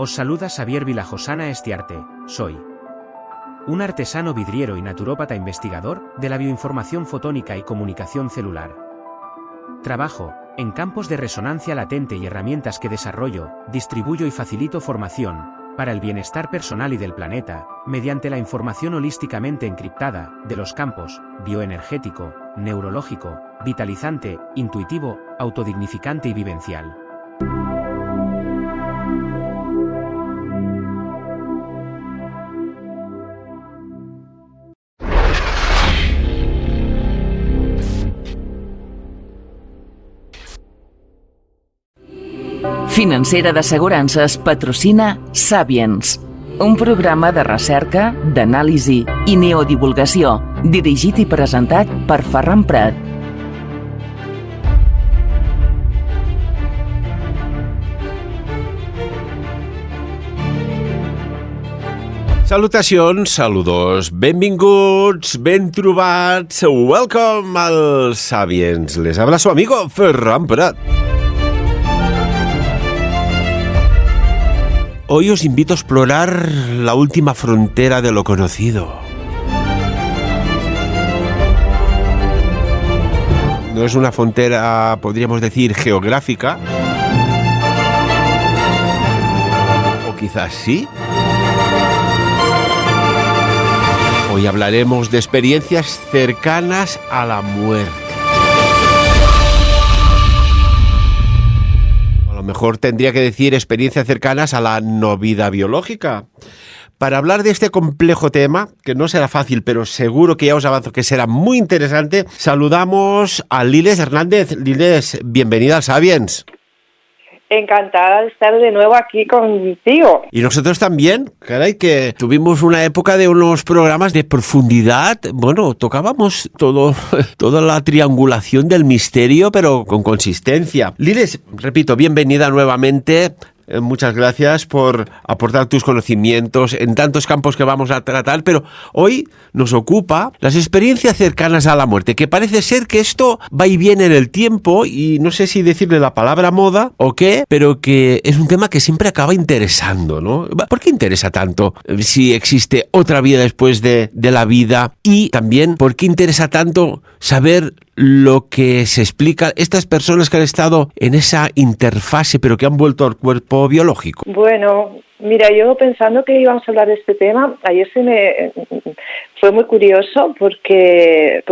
Os saluda Xavier Vilajosana Estiarte, soy un artesano vidriero y naturópata investigador de la bioinformación fotónica y comunicación celular. Trabajo en campos de resonancia latente y herramientas que desarrollo, distribuyo y facilito formación para el bienestar personal y del planeta, mediante la información holísticamente encriptada de los campos bioenergético, neurológico, vitalizante, intuitivo, autodignificante y vivencial. Financera d'Assegurances patrocina Sapiens, un programa de recerca, d'anàlisi i neodivulgació, dirigit i presentat per Ferran Prat. Salutacions, saludos, benvinguts, ben trobats, welcome al Sapiens. Les habla su amigo Ferran Prat. Hoy os invito a explorar la última frontera de lo conocido. No es una frontera, podríamos decir, geográfica. O quizás sí. Hoy hablaremos de experiencias cercanas a la muerte. A lo mejor tendría que decir experiencias cercanas a la no vida biológica. Para hablar de este complejo tema, que no será fácil, pero seguro que ya os avanzo que será muy interesante, saludamos a Liles Hernández. Liles, bienvenida al Sapiens. Encantada de estar de nuevo aquí contigo. Y nosotros también, caray, que tuvimos una época de unos programas de profundidad. Bueno, tocábamos toda la triangulación del misterio, pero con consistencia. Liles, repito, bienvenida nuevamente. Muchas gracias por aportar tus conocimientos en tantos campos que vamos a tratar, pero hoy nos ocupa las experiencias cercanas a la muerte, que parece ser que esto va y viene en el tiempo y no sé si decirle la palabra moda o qué, pero que es un tema que siempre acaba interesando, ¿no? ¿Por qué interesa tanto si existe otra vida después de la vida? Y también, ¿por qué interesa tanto saber lo que se explica estas personas que han estado en esa interfase pero que han vuelto al cuerpo biológico? Bueno, mira, yo pensando que íbamos a hablar de este tema, ayer fue muy curioso porque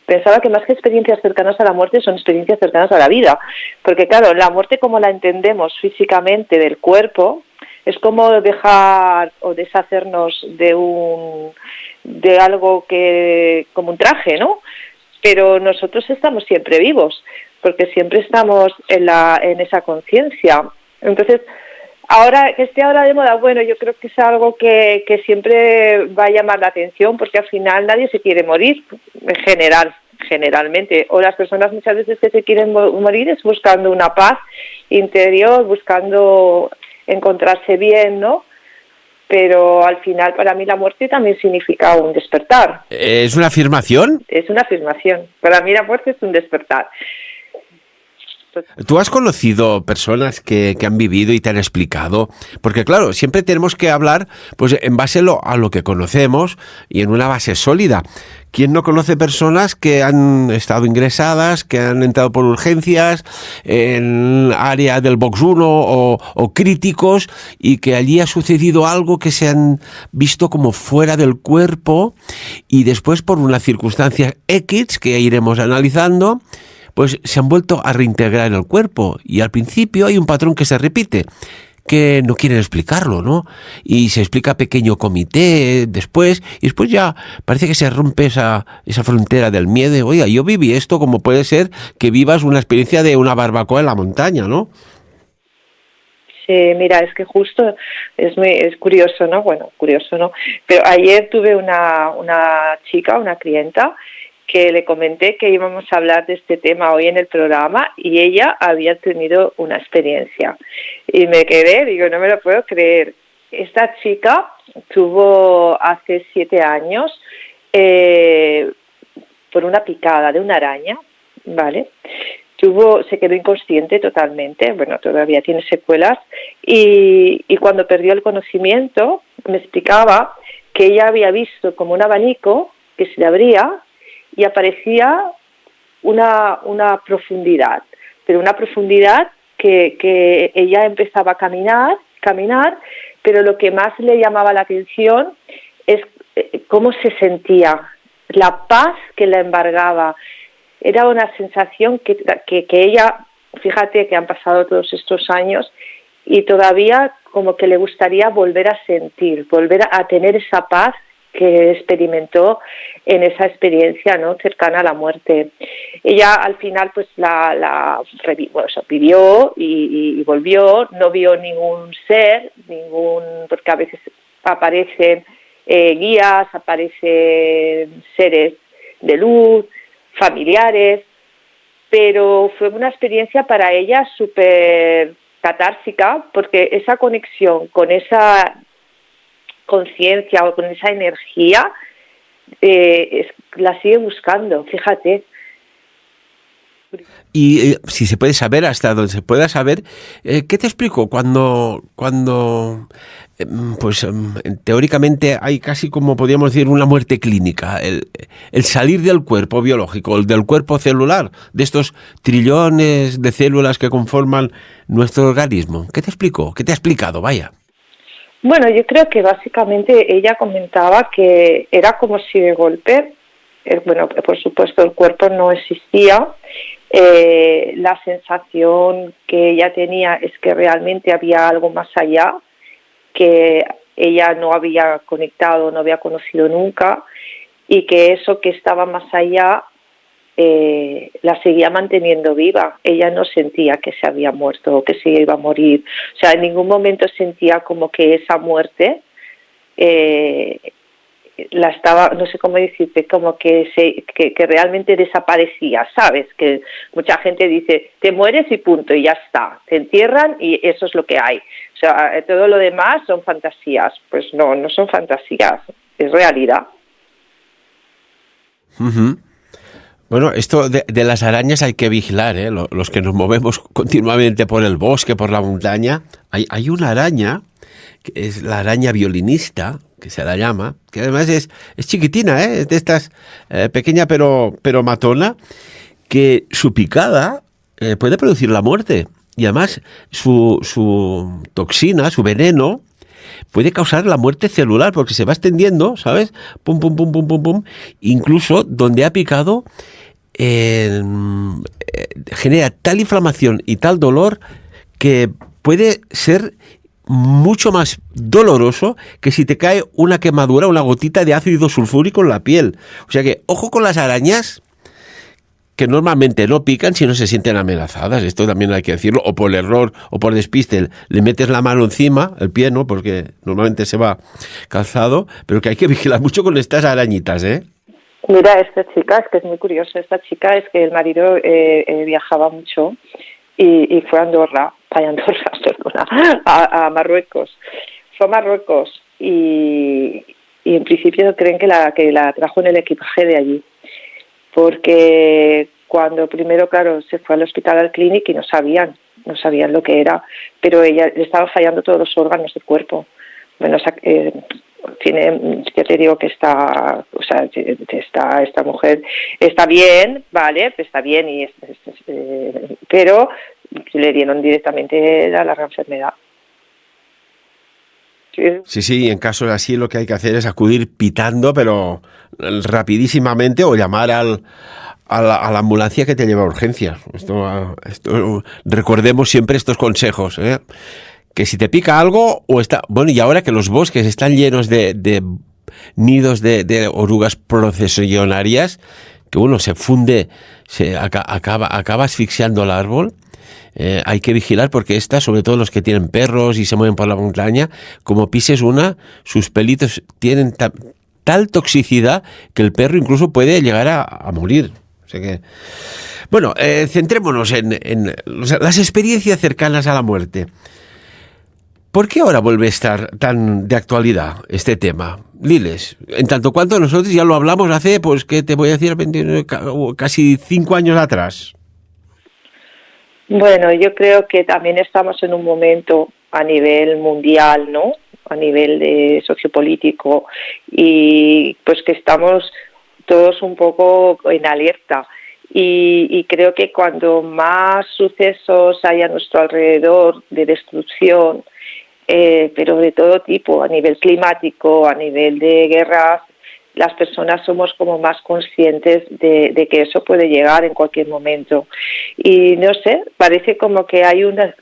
pensaba que más que experiencias cercanas a la muerte son experiencias cercanas a la vida, porque claro, la muerte como la entendemos físicamente del cuerpo es como dejar o deshacernos de algo que como un traje, ¿no? Pero nosotros estamos siempre vivos, porque siempre estamos en esa conciencia. Entonces, ahora que esté ahora de moda, bueno, yo creo que es algo que siempre va a llamar la atención, porque al final nadie se quiere morir, generalmente. O las personas muchas veces que se quieren morir es buscando una paz interior, buscando encontrarse bien, ¿no? Pero al final para mí la muerte también significa un despertar. ¿Es una afirmación? Es una afirmación. Para mí la muerte es un despertar. ¿Tú has conocido personas que han vivido y te han explicado? Porque claro, siempre tenemos que hablar pues en base a lo que conocemos y en una base sólida. ¿Quién no conoce personas que han estado ingresadas, que han entrado por urgencias en área del Box 1 o críticos y que allí ha sucedido algo que se han visto como fuera del cuerpo y después por una circunstancia X que iremos analizando, pues se han vuelto a reintegrar en el cuerpo y al principio hay un patrón que se repite, que no quieren explicarlo, ¿no? Y se explica pequeño comité después, y después ya parece que se rompe esa frontera del miedo. Oiga, yo viví esto, como puede ser que vivas una experiencia de una barbacoa en la montaña, ¿no? Sí, mira, es que justo es curioso, ¿no? Bueno, curioso, ¿no? Pero ayer tuve una chica, una clienta, que le comenté que íbamos a hablar de este tema hoy en el programa y ella había tenido una experiencia. Y me quedé, digo, no me lo puedo creer. Esta chica tuvo hace 7 años por una picada de una araña, ¿vale? se quedó inconsciente totalmente, bueno, todavía tiene secuelas, y cuando perdió el conocimiento me explicaba que ella había visto como un abanico que se le abría y aparecía una profundidad, pero una profundidad que ella empezaba a caminar, pero lo que más le llamaba la atención es cómo se sentía, la paz que la embargaba. Era una sensación que ella, fíjate que han pasado todos estos años y todavía como que le gustaría volver a sentir, volver a tener esa paz que experimentó en esa experiencia, ¿no?, cercana a la muerte. Ella al final pues vivió y volvió, no vio ningún ser, porque a veces aparecen guías, aparecen seres de luz, familiares, pero fue una experiencia para ella súper catársica, porque esa conexión con esa conciencia o con esa energía la sigue buscando, fíjate. Y si se puede saber, hasta donde se pueda saber, ¿qué te explico? Cuando teóricamente hay casi como podríamos decir una muerte clínica, el salir del cuerpo biológico, el del cuerpo celular, de estos trillones de células que conforman nuestro organismo. ¿Qué te explicó? ¿Qué te ha explicado? Vaya. Bueno, yo creo que básicamente ella comentaba que era como si de golpe, por supuesto el cuerpo no existía, la sensación que ella tenía es que realmente había algo más allá, que ella no había conectado, no había conocido nunca, y que eso que estaba más allá la seguía manteniendo viva. Ella no sentía que se había muerto o que se iba a morir. O sea, en ningún momento sentía como que esa muerte la estaba, no sé cómo decirte, como que realmente desaparecía, ¿sabes? Que mucha gente dice, te mueres y punto, y ya está. Te entierran y eso es lo que hay. O sea, todo lo demás son fantasías. Pues no son fantasías, es realidad. Uh-huh. Bueno, esto de las arañas hay que vigilar, ¿eh? Los que nos movemos continuamente por el bosque, por la montaña. Hay una araña, que es la araña violinista, que se la llama, que además es chiquitina, ¿eh? Es de estas pequeña pero matona, que su picada puede producir la muerte. Y además su toxina, su veneno, puede causar la muerte celular, porque se va extendiendo, ¿sabes? Pum, pum, pum, pum, pum, pum. Incluso donde ha picado genera tal inflamación y tal dolor que puede ser mucho más doloroso que si te cae una quemadura, una gotita de ácido sulfúrico en la piel. O sea que, ojo con las arañas, que normalmente no pican si no se sienten amenazadas. Esto también hay que decirlo, o por error o por despiste le metes la mano encima, el pie, ¿no? Porque normalmente se va calzado, pero que hay que vigilar mucho con estas arañitas, ¿eh? Mira, esta chica, es que es muy curioso, esta chica es que el marido viajaba mucho y fue a Andorra, a Marruecos. Fue a Marruecos y en principio creen que la trajo en el equipaje de allí. Porque cuando primero, claro, se fue al hospital, al Clinic, y no sabían lo que era, pero ella le estaban fallando todos los órganos del cuerpo. Bueno, yo te digo que esta mujer está bien, vale, está bien, pero le dieron directamente la larga enfermedad. Sí, en casos así lo que hay que hacer es acudir pitando, pero rapidísimamente, o llamar a la ambulancia que te lleva a urgencias. Esto, recordemos siempre estos consejos, ¿eh? Que si te pica algo, bueno, y ahora que los bosques están llenos de nidos de orugas procesionarias, que uno se funde, acaba asfixiando el árbol. Hay que vigilar porque estas, sobre todo los que tienen perros y se mueven por la montaña, como pises una, sus pelitos tienen tal toxicidad que el perro incluso puede llegar a morir. O sea que, bueno, centrémonos en las experiencias cercanas a la muerte. ¿Por qué ahora vuelve a estar tan de actualidad este tema, Liles? En tanto cuanto nosotros ya lo hablamos hace, pues, ¿qué te voy a decir? Casi 5 años atrás. Bueno, yo creo que también estamos en un momento a nivel mundial, ¿no? A nivel de sociopolítico, y pues que estamos todos un poco en alerta. Y creo que cuando más sucesos hay a nuestro alrededor de destrucción, pero de todo tipo, a nivel climático, a nivel de guerras, las personas somos como más conscientes de que eso puede llegar en cualquier momento. Y no sé, parece como que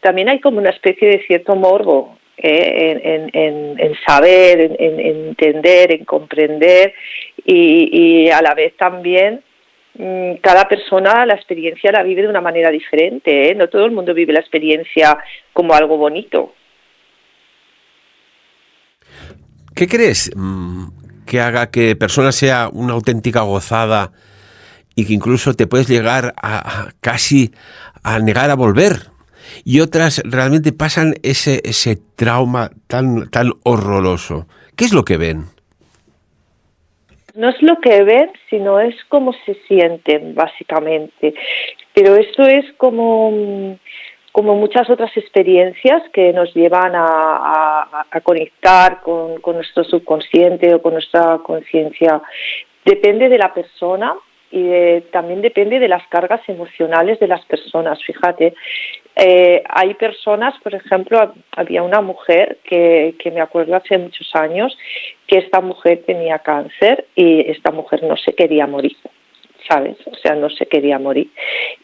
también hay como una especie de cierto morbo en saber, en entender, en comprender, y a la vez también cada persona la experiencia la vive de una manera diferente, ¿eh? No todo el mundo vive la experiencia como algo bonito. ¿Qué crees que haga que persona sea una auténtica gozada y que incluso te puedes llegar a casi a negar a volver? Y otras realmente pasan ese trauma tan horroroso. ¿Qué es lo que ven? No es lo que ven, sino es cómo se sienten, básicamente. Pero esto es como muchas otras experiencias que nos llevan a conectar con nuestro subconsciente o con nuestra conciencia. Depende de la persona y también depende de las cargas emocionales de las personas. Fíjate, hay personas, por ejemplo, había una mujer que me acuerdo hace muchos años, que esta mujer tenía cáncer y esta mujer no se quería morir, ¿sabes? O sea, no se quería morir.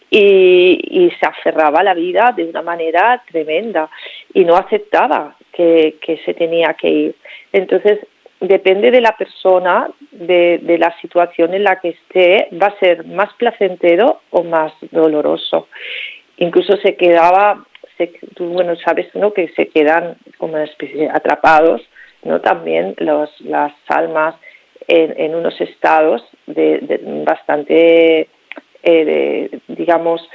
Y se aferraba a la vida de una manera tremenda y no aceptaba que se tenía que ir. Entonces, depende de la persona, de la situación en la que esté, va a ser más placentero o más doloroso. Incluso bueno, sabes, ¿no?, que se quedan como una especie atrapados, ¿no?, también las almas en unos estados de bastante digamos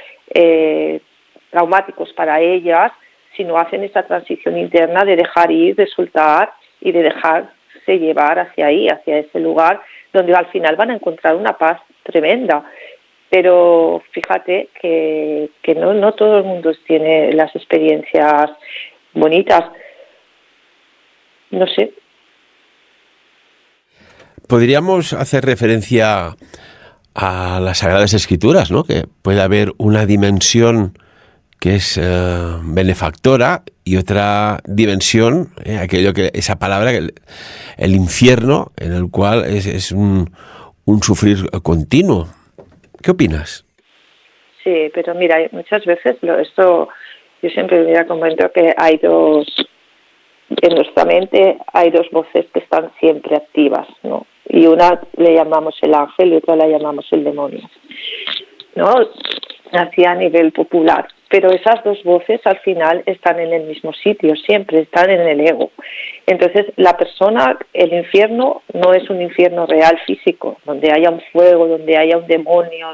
traumáticos para ellas, si no hacen esa transición interna de dejar ir, de soltar y de dejarse llevar hacia ahí, hacia ese lugar donde al final van a encontrar una paz tremenda. Pero fíjate que no todo el mundo tiene las experiencias bonitas. No sé. Podríamos hacer referencia a las Sagradas Escrituras, ¿no? Que puede haber una dimensión que es benefactora y otra dimensión, esa palabra, el infierno, en el cual es un sufrir continuo. ¿Qué opinas? Sí, pero mira, muchas veces yo siempre comento que en nuestra mente hay dos voces que están siempre activas, ¿no? Y una le llamamos el ángel y otra la llamamos el demonio, ¿no? Así a nivel popular. Pero esas dos voces al final están en el mismo sitio, siempre están en el ego. Entonces, el infierno no es un infierno real físico, donde haya un fuego, donde haya un demonio,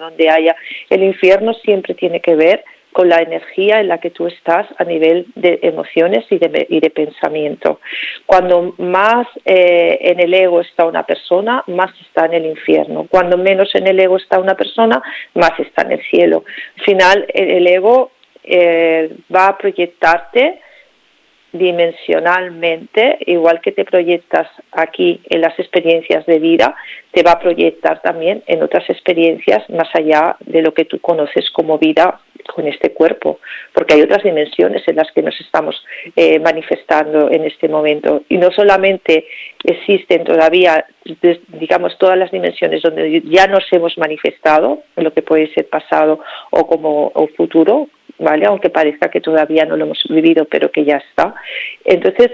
el infierno siempre tiene que ver con la energía en la que tú estás a nivel de emociones y de pensamiento. Cuando más en el ego está una persona, más está en el infierno. Cuando menos en el ego está una persona, más está en el cielo. Al final, el ego va a proyectarte dimensionalmente, igual que te proyectas aquí en las experiencias de vida, te va a proyectar también en otras experiencias más allá de lo que tú conoces como vida con este cuerpo, porque hay otras dimensiones en las que nos estamos manifestando en este momento, y no solamente existen todavía, digamos, todas las dimensiones donde ya nos hemos manifestado, lo que puede ser pasado o futuro, ¿vale? Aunque parezca que todavía no lo hemos vivido, pero que ya está. Entonces,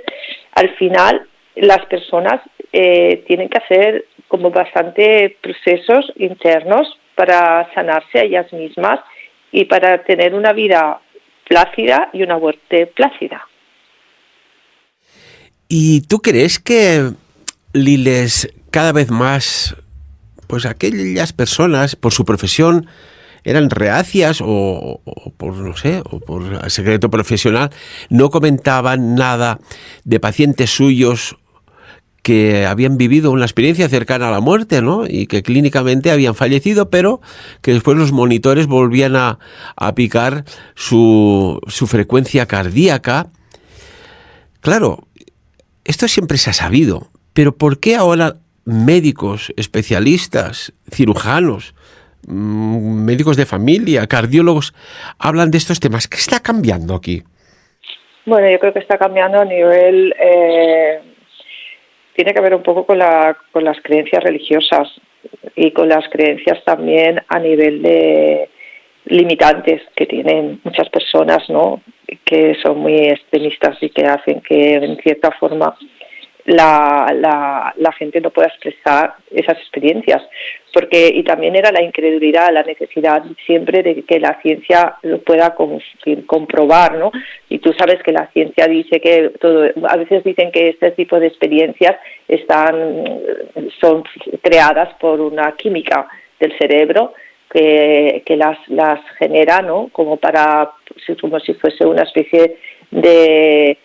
al final, las personas tienen que hacer como bastante procesos internos para sanarse a ellas mismas y para tener una vida plácida y una muerte plácida. ¿Y tú crees que, Liles, cada vez más, pues aquellas personas, por su profesión, eran reacias o por, no sé, o por secreto profesional, no comentaban nada de pacientes suyos que habían vivido una experiencia cercana a la muerte, ¿no? Y que clínicamente habían fallecido, pero que después los monitores volvían a picar su frecuencia cardíaca. Claro, esto siempre se ha sabido, pero ¿por qué ahora médicos, especialistas, cirujanos, médicos de familia, cardiólogos hablan de estos temas? ¿Qué está cambiando aquí? Bueno, yo creo que está cambiando a nivel... tiene que ver un poco con las creencias religiosas y con las creencias también a nivel de limitantes que tienen muchas personas, ¿no? Que son muy extremistas y que hacen que, en cierta forma, la gente no pueda expresar esas experiencias, y también era la incredulidad, la necesidad siempre de que la ciencia lo pueda comprobar, ¿no? Y tú sabes que la ciencia dice que a veces dicen que este tipo de experiencias son creadas por una química del cerebro que las genera, ¿no? Como si fuese una especie de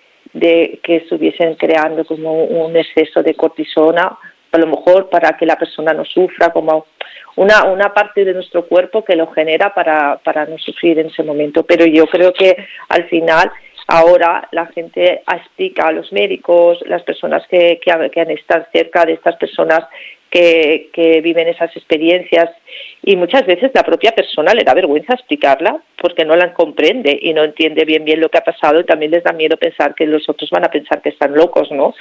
que estuviesen creando como un exceso de cortisona, a lo mejor para que la persona no sufra, como una parte de nuestro cuerpo que lo genera para no sufrir en ese momento. Pero yo creo que al final ahora la gente explica a los médicos, las personas que están cerca de estas personas que viven esas experiencias, y muchas veces la propia persona le da vergüenza explicarla porque no la comprende y no entiende bien lo que ha pasado, y también les da miedo pensar que los otros van a pensar que están locos, ¿no?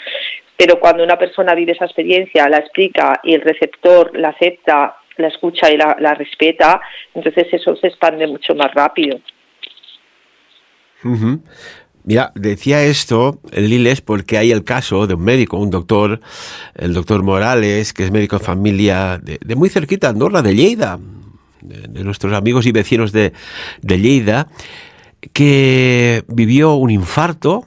Pero cuando una persona vive esa experiencia, la explica y el receptor la acepta, la escucha y la respeta, entonces eso se expande mucho más rápido. Uh-huh. Mira, decía esto, Liles, porque hay el caso de un médico, un doctor, el doctor Morales, que es médico de familia de muy cerquita, Andorra, de Lleida, de nuestros amigos y vecinos de Lleida, que vivió un infarto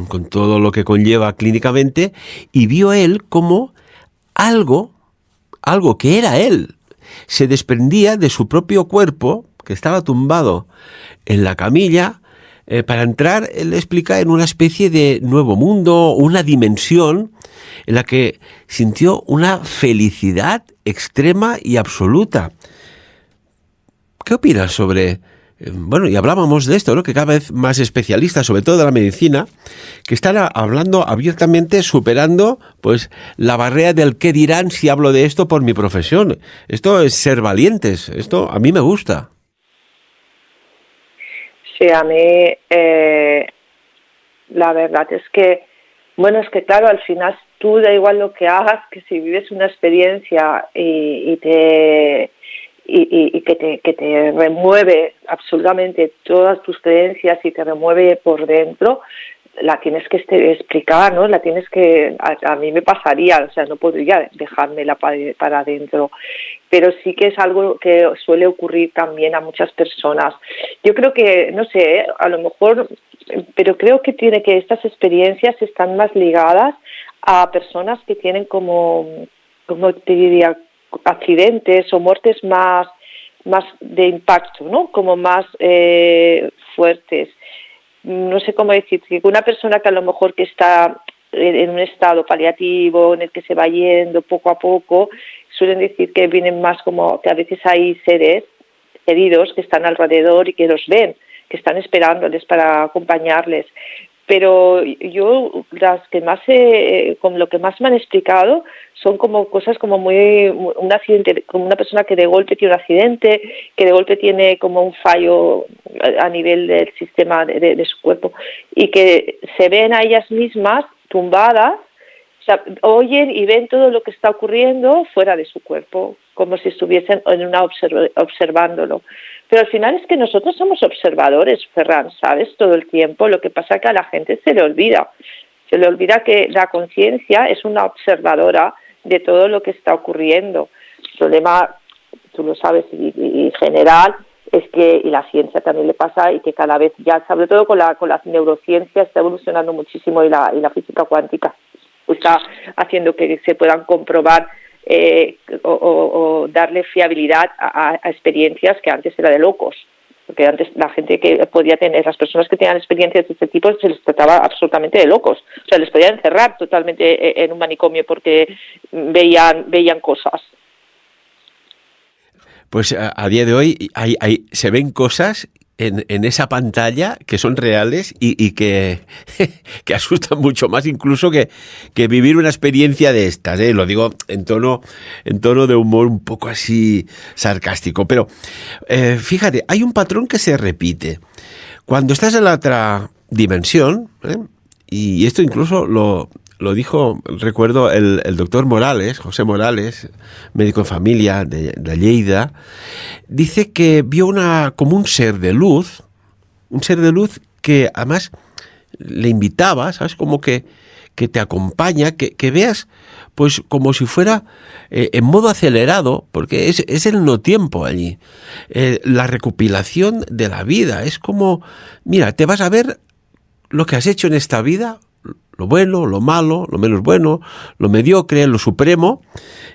con todo lo que conlleva clínicamente, y vio él como algo que era él, se desprendía de su propio cuerpo, que estaba tumbado en la camilla, para entrar, él explica, en una especie de nuevo mundo, una dimensión en la que sintió una felicidad extrema y absoluta. ¿Qué opinas sobre...? Bueno, y hablábamos de esto, ¿no? Que cada vez más especialistas, sobre todo de la medicina, que están hablando abiertamente, superando pues la barrera del qué dirán si hablo de esto por mi profesión. Esto es ser valientes, esto a mí me gusta. Sí, a mí la verdad es que, claro, al final tú da igual lo que hagas, que si vives una experiencia y que te remueve absolutamente todas tus creencias y te remueve por dentro, la tienes que explicar, ¿no? La tienes que... A mí me pasaría, o sea, no podría dejármela para adentro, pero sí que es algo que suele ocurrir también a muchas personas. Yo creo que, no sé, a lo mejor, pero creo que estas experiencias están más ligadas a personas que tienen como te diría, accidentes o muertes más de impacto, ¿no? Como más fuertes. No sé cómo decir, que una persona que a lo mejor que está en un estado paliativo, en el que se va yendo poco a poco, suelen decir que vienen más como que a veces hay seres queridos que están alrededor y que los ven, que están esperándoles para acompañarles. Pero yo, las que más con lo que más me han explicado son como cosas como un accidente, como una persona que de golpe tiene un accidente, que de golpe tiene como un fallo a nivel del sistema de su cuerpo, y que se ven a ellas mismas tumbadas, o sea, oyen y ven todo lo que está ocurriendo fuera de su cuerpo, como si estuviesen observándolo. Pero al final es que nosotros somos observadores, Ferran, ¿sabes? Todo el tiempo. Lo que pasa es que a la gente se le olvida que la conciencia es una observadora de todo lo que está ocurriendo. El problema, tú lo sabes, y en general, es que, y la ciencia también le pasa, y que cada vez ya, sobre todo con la neurociencia, está evolucionando muchísimo, y la física cuántica está haciendo que se puedan comprobar o darle fiabilidad a experiencias que antes era de locos. porque antes la gente que podía tener, las personas que tenían experiencias de este tipo, se les trataba absolutamente de locos. O sea, les podían encerrar totalmente en un manicomio porque veían cosas. Pues a día de hoy se ven cosas en esa pantalla que son reales y que, que asustan mucho más incluso que vivir una experiencia de estas, ¿eh? Lo digo en tono de humor un poco así sarcástico. Pero fíjate, hay un patrón que se repite. Cuando estás en la otra dimensión, ¿eh? Y esto incluso lo dijo, recuerdo, el doctor Morales, José Morales, médico de familia de Lleida, dice que vio como un ser de luz que además le invitaba, ¿sabes? Como que te acompaña, que veas pues como si fuera en modo acelerado, porque es el no tiempo allí. La recopilación de la vida, es como, mira, te vas a ver lo que has hecho en esta vida, lo bueno, lo malo, lo menos bueno, lo mediocre, lo supremo,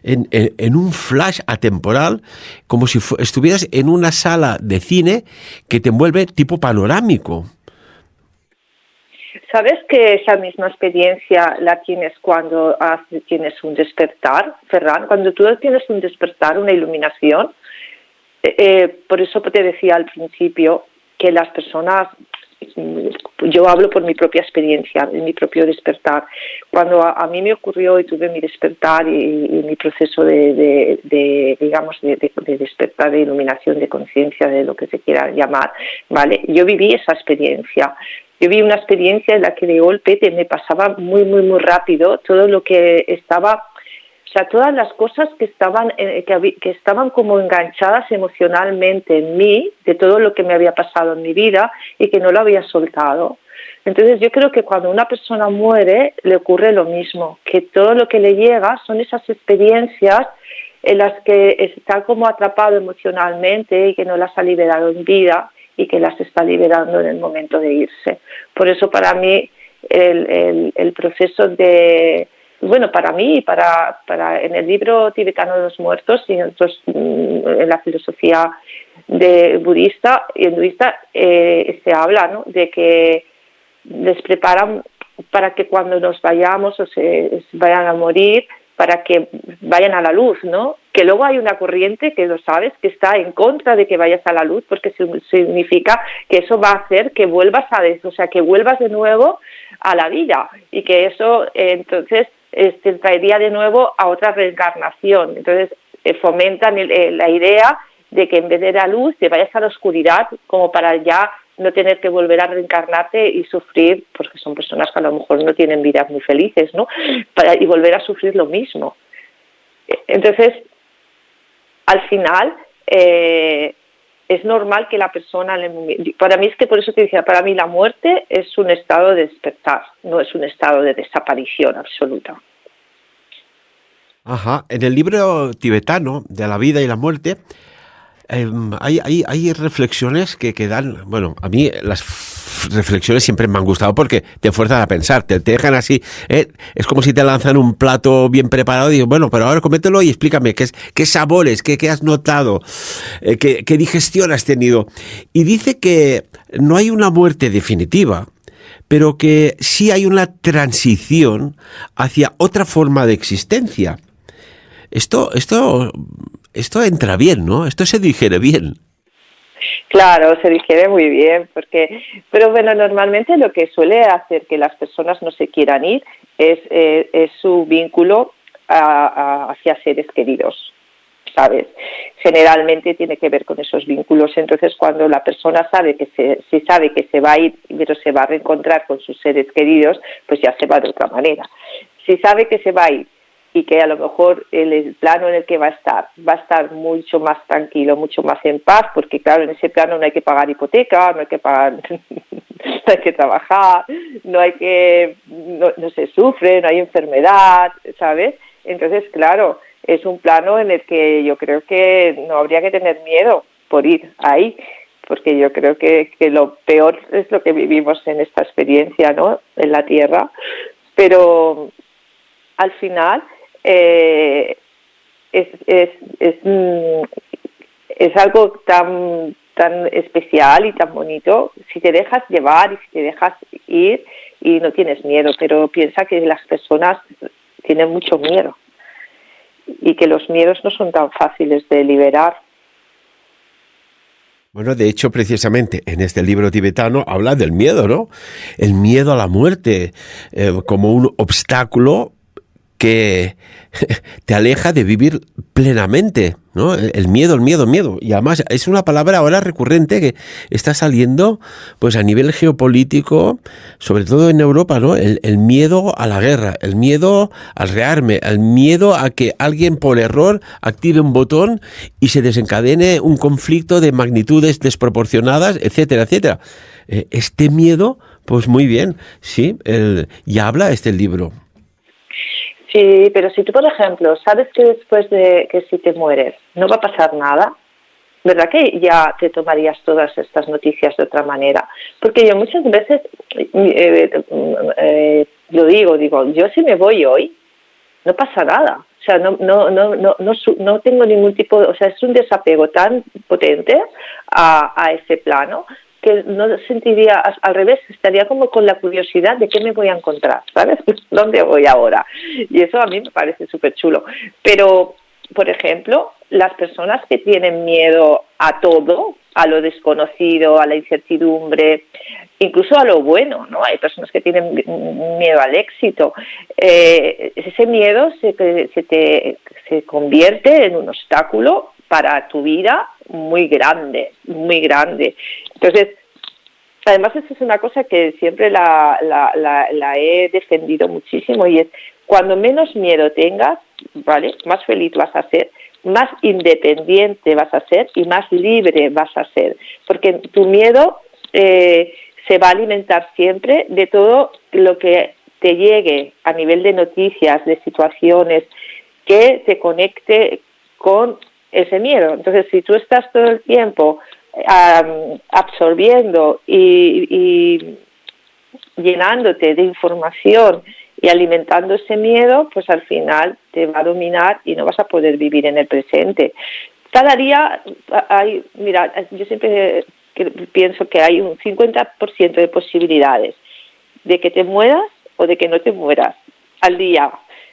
en un flash atemporal, como si estuvieras en una sala de cine que te envuelve tipo panorámico. ¿Sabes que esa misma experiencia la tienes cuando tienes un despertar, Ferran? Cuando tú tienes un despertar, una iluminación, por eso te decía al principio que las personas, yo hablo por mi propia experiencia, mi propio despertar. Cuando a mí me ocurrió y tuve mi despertar y mi proceso de despertar, de iluminación, de conciencia, de lo que se quiera llamar, ¿vale? Yo viví esa experiencia. Yo vi una experiencia en la que de golpe me pasaba muy, muy, muy rápido todo lo que estaba, o sea, todas las cosas que estaban como enganchadas emocionalmente en mí, de todo lo que me había pasado en mi vida y que no lo había soltado. Entonces yo creo que cuando una persona muere le ocurre lo mismo, que todo lo que le llega son esas experiencias en las que está como atrapado emocionalmente y que no las ha liberado en vida y que las está liberando en el momento de irse. Por eso para mí el proceso de, bueno, para mí y para en el libro tibetano de los muertos y en la filosofía budista y hinduista se habla, ¿no?, de que les preparan para que cuando nos vayamos o se vayan a morir, para que vayan a la luz, ¿no? Que luego hay una corriente, que lo sabes, que está en contra de que vayas a la luz, porque significa que eso va a hacer que vuelvas que vuelvas de nuevo a la vida, y que eso entonces te traería de nuevo a otra reencarnación. Entonces fomentan la idea de que en vez de la luz te vayas a la oscuridad, como para ya no tener que volver a reencarnarte y sufrir, porque son personas que a lo mejor no tienen vidas muy felices, ¿no? Y volver a sufrir lo mismo. Entonces, al final, es normal que la persona, para mí es que por eso te decía, para mí la muerte es un estado de despertar, no es un estado de desaparición absoluta. Ajá. En el libro tibetano de la vida y la muerte, hay reflexiones que dan, bueno, a mí las reflexiones siempre me han gustado porque te fuerzan a pensar, te dejan así, es como si te lanzan un plato bien preparado y digo, bueno, pero ahora comételo y explícame qué sabores, qué has notado, qué digestión has tenido. Y dice que no hay una muerte definitiva, pero que sí hay una transición hacia otra forma de existencia. Esto entra bien, ¿no? Esto se digiere bien. Claro, se digiere muy bien, pero bueno, normalmente lo que suele hacer que las personas no se quieran ir es su vínculo hacia seres queridos, ¿sabes? Generalmente tiene que ver con esos vínculos. Entonces, cuando la persona sabe que se va a ir, pero se va a reencontrar con sus seres queridos, pues ya se va de otra manera. Si sabe que se va a ir y que a lo mejor el plano en el que va a estar mucho más tranquilo, mucho más en paz, porque claro, en ese plano no hay que pagar hipoteca, no hay que pagar, no hay que trabajar, no se sufre, no hay enfermedad, ¿sabes? Entonces, claro, es un plano en el que yo creo que no habría que tener miedo por ir ahí, porque yo creo que lo peor es lo que vivimos en esta experiencia, ¿no?, en la Tierra, pero al final es algo tan tan especial y tan bonito si te dejas llevar y si te dejas ir y no tienes miedo, pero piensa que las personas tienen mucho miedo y que los miedos no son tan fáciles de liberar. Bueno, de hecho, precisamente en este libro tibetano habla del miedo, ¿no? El miedo a la muerte como un obstáculo que te aleja de vivir plenamente, ¿no? El miedo. Y además es una palabra ahora recurrente que está saliendo pues a nivel geopolítico, sobre todo en Europa, ¿no? El miedo a la guerra, el miedo al rearme, el miedo a que alguien por error active un botón y se desencadene un conflicto de magnitudes desproporcionadas, etcétera, etcétera. Este miedo, pues muy bien, sí, ya habla este libro. Sí, pero si tú, por ejemplo, sabes que después de que si te mueres no va a pasar nada, ¿verdad que ya te tomarías todas estas noticias de otra manera? Porque yo muchas veces lo digo, yo si me voy hoy, no pasa nada. O sea, no tengo ningún tipo de... O sea, es un desapego tan potente a ese plano que no sentiría, al revés, estaría como con la curiosidad de qué me voy a encontrar, ¿sabes? ¿Dónde voy ahora? Y eso a mí me parece súper chulo. Pero, por ejemplo, las personas que tienen miedo a todo, a lo desconocido, a la incertidumbre, incluso a lo bueno, ¿no? Hay personas que tienen miedo al éxito. Ese miedo se convierte en un obstáculo para tu vida muy grande, muy grande. Entonces, además, eso es una cosa que siempre la he defendido muchísimo y es, cuando menos miedo tengas, ¿vale?, más feliz vas a ser, más independiente vas a ser y más libre vas a ser, porque tu miedo se va a alimentar siempre de todo lo que te llegue a nivel de noticias, de situaciones, que te conecte con ese miedo. Entonces, si tú estás todo el tiempo absorbiendo y llenándote de información y alimentando ese miedo, pues al final te va a dominar y no vas a poder vivir en el presente. Cada día hay, mira, yo siempre pienso que hay un 50% de posibilidades de que te mueras o de que no te mueras al día,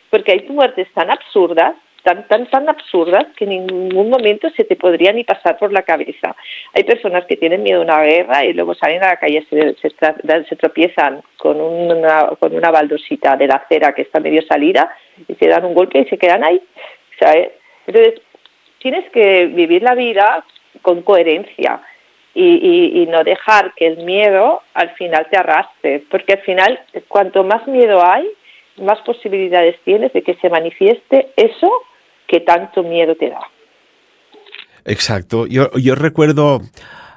porque hay muertes tan absurdas, tan absurdas, que en ningún momento se te podría ni pasar por la cabeza. Hay personas que tienen miedo a una guerra y luego salen a la calle, se tropiezan con una baldosita de la acera que está medio salida y se dan un golpe y se quedan ahí, ¿sabes? Entonces, tienes que vivir la vida con coherencia y no dejar que el miedo al final te arrastre, porque al final, cuanto más miedo hay, más posibilidades tienes de que se manifieste eso que tanto miedo te da. Exacto. Yo recuerdo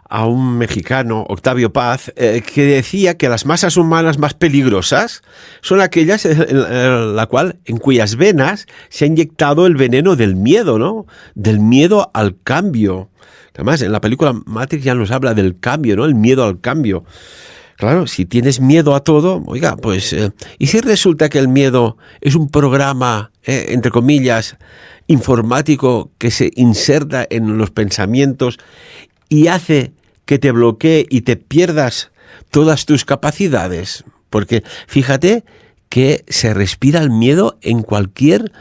a un mexicano, Octavio Paz, que decía que las masas humanas más peligrosas son aquellas en cuyas venas se ha inyectado el veneno del miedo, ¿no? Del miedo al cambio. Además, en la película Matrix ya nos habla del cambio, ¿no? El miedo al cambio. Claro, si tienes miedo a todo, oiga, pues, ¿y si resulta que el miedo es un programa, entre comillas, informático que se inserta en los pensamientos y hace que te bloquee y te pierdas todas tus capacidades? Porque fíjate que se respira el miedo en cualquier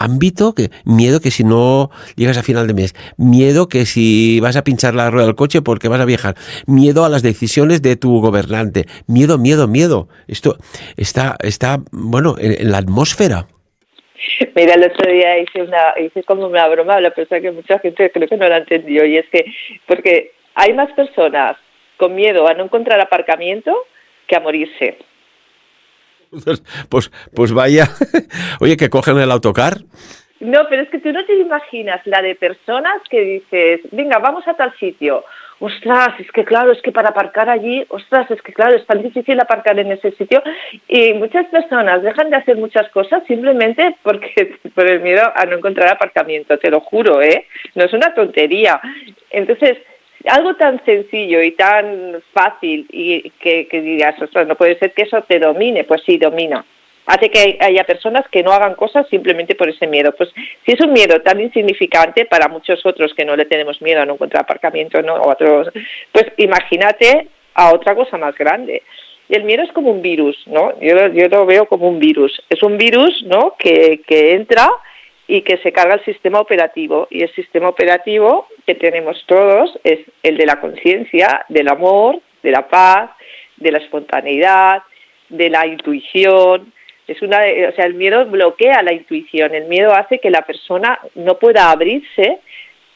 ámbito, miedo que si no llegas a final de mes, miedo que si vas a pinchar la rueda del coche porque vas a viajar, miedo a las decisiones de tu gobernante, miedo. Esto está bueno, en la atmósfera. Mira, el otro día hice como una broma a la persona que mucha gente creo que no la entendió, y es que porque hay más personas con miedo a no encontrar aparcamiento que a morirse. Pues vaya, oye, que cogen el autocar. No, pero es que tú no te imaginas la de personas que dices, venga, vamos a tal sitio. Ostras, es que claro, es que para aparcar allí, ostras, es que claro, es tan difícil aparcar en ese sitio. Y muchas personas dejan de hacer muchas cosas simplemente por el miedo a no encontrar aparcamiento, te lo juro, no es una tontería. Entonces, algo tan sencillo y tan fácil y que digas, ostras, no puede ser que eso te domine. Pues sí, domina. hace que haya personas que no hagan cosas simplemente por ese miedo. Pues si es un miedo tan insignificante para muchos otros que no le tenemos miedo a no encontrar aparcamiento, ¿no? O otros, pues imagínate a otra cosa más grande. Y el miedo es como un virus, ¿no? Yo lo veo como un virus. Es un virus, ¿no? que entra y que se carga el sistema operativo. Y el sistema operativo que tenemos todos es el de la conciencia, del amor, de la paz, de la espontaneidad, de la intuición. El miedo bloquea la intuición. El miedo hace que la persona no pueda abrirse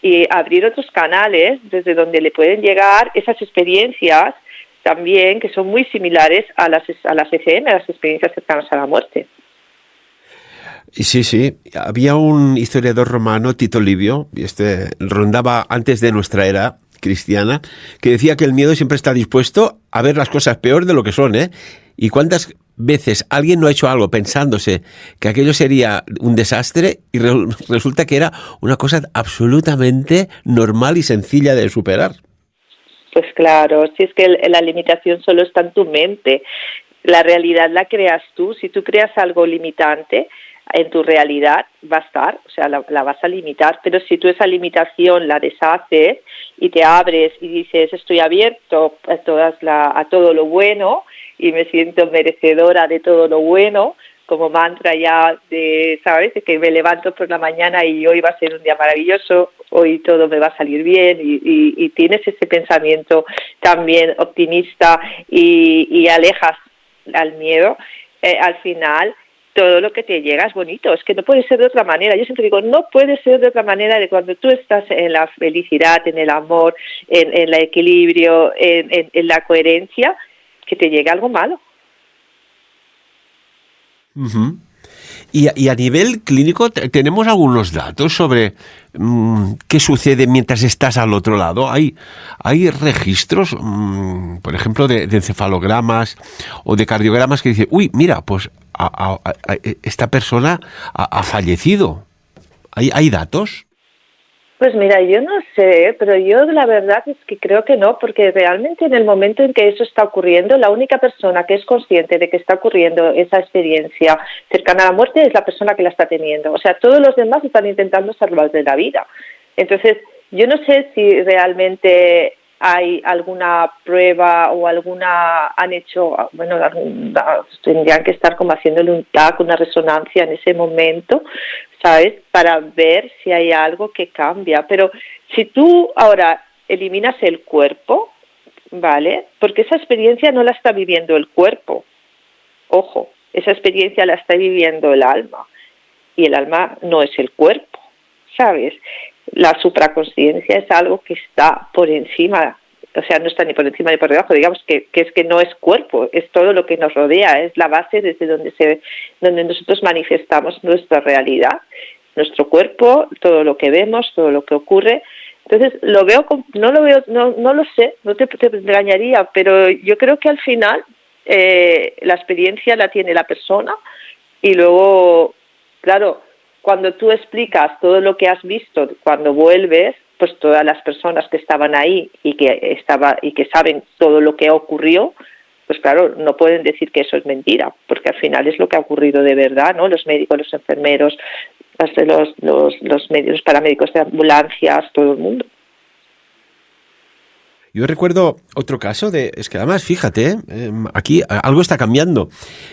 y abrir otros canales desde donde le pueden llegar esas experiencias también que son muy similares a las ECM, a las experiencias cercanas a la muerte. Sí. Había un historiador romano, Tito Livio, y rondaba antes de nuestra era cristiana, que decía que el miedo siempre está dispuesto a ver las cosas peor de lo que son, ¿eh? ¿Y cuántas veces alguien no ha hecho algo pensándose que aquello sería un desastre y resulta que era una cosa absolutamente normal y sencilla de superar? Pues claro, si es que la limitación solo está en tu mente. La realidad la creas tú. Si tú creas algo limitante, en tu realidad va a estar, o sea, la vas a limitar. Pero si tú esa limitación la deshaces y te abres y dices, estoy abierto a todo lo bueno y me siento merecedora de todo lo bueno, como mantra ya ¿sabes? De que me levanto por la mañana y hoy va a ser un día maravilloso, hoy todo me va a salir bien y tienes ese pensamiento también optimista y alejas al miedo, al final todo lo que te llega es bonito, es que no puede ser de otra manera. Yo siempre digo, no puede ser de otra manera de cuando tú estás en la felicidad, en el amor, en el equilibrio, en la coherencia, que te llegue algo malo. Uh-huh. Y a nivel clínico, ¿tenemos algunos datos sobre qué sucede mientras estás al otro lado? ¿Hay registros, por ejemplo, de encefalogramas o de cardiogramas que dicen, uy, mira, pues esta persona ha fallecido? ¿Hay datos? Pues mira, yo no sé, pero yo la verdad es que creo que no, porque realmente en el momento en que eso está ocurriendo, la única persona que es consciente de que está ocurriendo esa experiencia cercana a la muerte es la persona que la está teniendo. O sea, todos los demás están intentando salvar de la vida. Entonces, yo no sé si realmente hay alguna prueba o han hecho, tendrían que estar como haciéndole un TAC, una resonancia en ese momento, ¿sabes? Para ver si hay algo que cambia. Pero si tú ahora eliminas el cuerpo, ¿vale? Porque esa experiencia no la está viviendo el cuerpo. Ojo, esa experiencia la está viviendo el alma. Y el alma no es el cuerpo, ¿sabes? La supraconsciencia es algo que está por encima, o sea, no está ni por encima ni por debajo, digamos que es que no es cuerpo, es todo lo que nos rodea, es la base desde donde nosotros manifestamos nuestra realidad, nuestro cuerpo, todo lo que vemos, todo lo que ocurre. Entonces, no lo sé, no te engañaría, pero yo creo que al final la experiencia la tiene la persona y luego, claro, cuando tú explicas todo lo que has visto, cuando vuelves, pues todas las personas que estaban ahí y que saben todo lo que ocurrió, pues claro, no pueden decir que eso es mentira, porque al final es lo que ha ocurrido de verdad, ¿no? Los médicos, los enfermeros, los paramédicos de ambulancias, todo el mundo. Yo recuerdo otro caso es que además, fíjate, aquí algo está cambiando,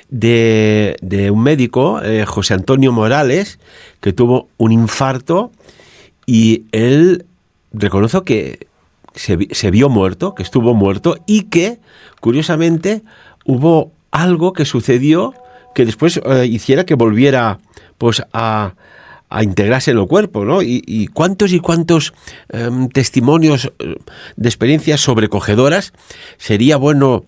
de un médico, José Antonio Morales, que tuvo un infarto y él reconoció que se vio muerto, que estuvo muerto y que, curiosamente, hubo algo que sucedió que después hiciera que volviera pues a integrarse en el cuerpo, ¿no? Y cuántos testimonios de experiencias sobrecogedoras sería bueno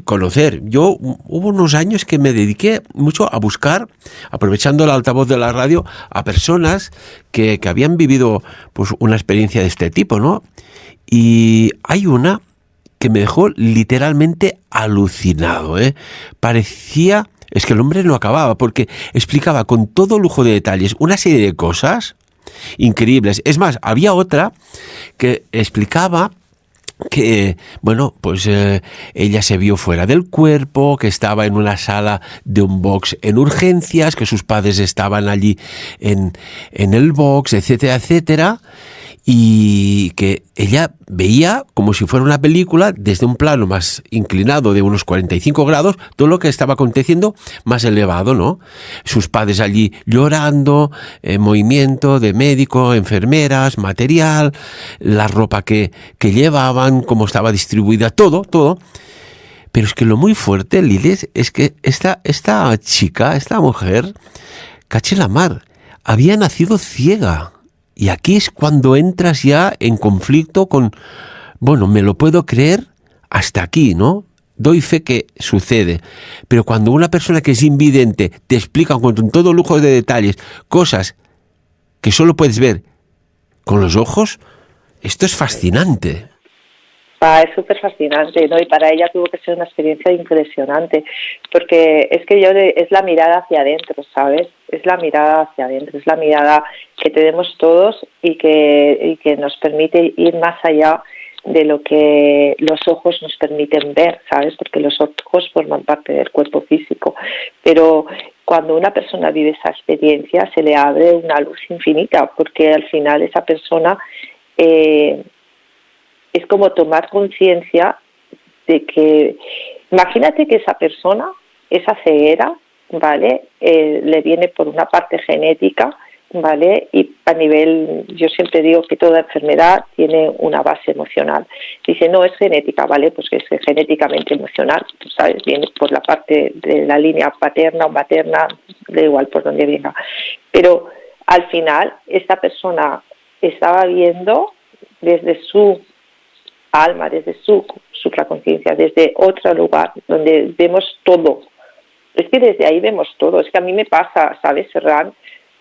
conocer. Yo hubo unos años que me dediqué mucho a buscar, aprovechando el altavoz de la radio, a personas que habían vivido pues una experiencia de este tipo, ¿no? Y hay una que me dejó literalmente alucinado, ¿eh? Parecía... Es que el hombre no acababa, porque explicaba con todo lujo de detalles una serie de cosas increíbles. Es más, había otra que explicaba que, bueno, pues ella se vio fuera del cuerpo, que estaba en una sala de un box en urgencias, que sus padres estaban allí en el box, etcétera, etcétera, y que ella veía como si fuera una película desde un plano más inclinado de unos 45 grados, todo lo que estaba aconteciendo más elevado, ¿no? Sus padres allí llorando, movimiento de médico, enfermeras, material, la ropa que llevaban, cómo estaba distribuida, todo. Pero es que lo muy fuerte, Liles, es que esta chica, esta mujer, caché la mar, había nacido ciega. Y aquí es cuando entras ya en conflicto con, bueno, me lo puedo creer hasta aquí, ¿no? Doy fe que sucede. Pero cuando una persona que es invidente te explica con todo lujo de detalles cosas que solo puedes ver con los ojos, esto es fascinante. Es súper fascinante, ¿no? Y para ella tuvo que ser una experiencia impresionante, porque es que es la mirada hacia adentro, ¿sabes? Es la mirada hacia adentro, es la mirada que tenemos todos y que nos permite ir más allá de lo que los ojos nos permiten ver, ¿sabes? Porque los ojos forman parte del cuerpo físico, pero cuando una persona vive esa experiencia se le abre una luz infinita, porque al final esa persona es como tomar conciencia de que, imagínate que esa persona, esa ceguera, ¿vale? Le viene por una parte genética, ¿vale? Y a nivel, yo siempre digo que toda enfermedad tiene una base emocional. Dice, no, es genética, ¿vale? Pues que es genéticamente emocional, ¿sabes? Viene por la parte de la línea paterna o materna, da igual por donde venga. Pero al final, esta persona estaba viendo desde su alma, desde su supraconciencia, desde otro lugar donde vemos todo. Es que desde ahí vemos todo. Es que a mí me pasa, ¿sabes, Ferran?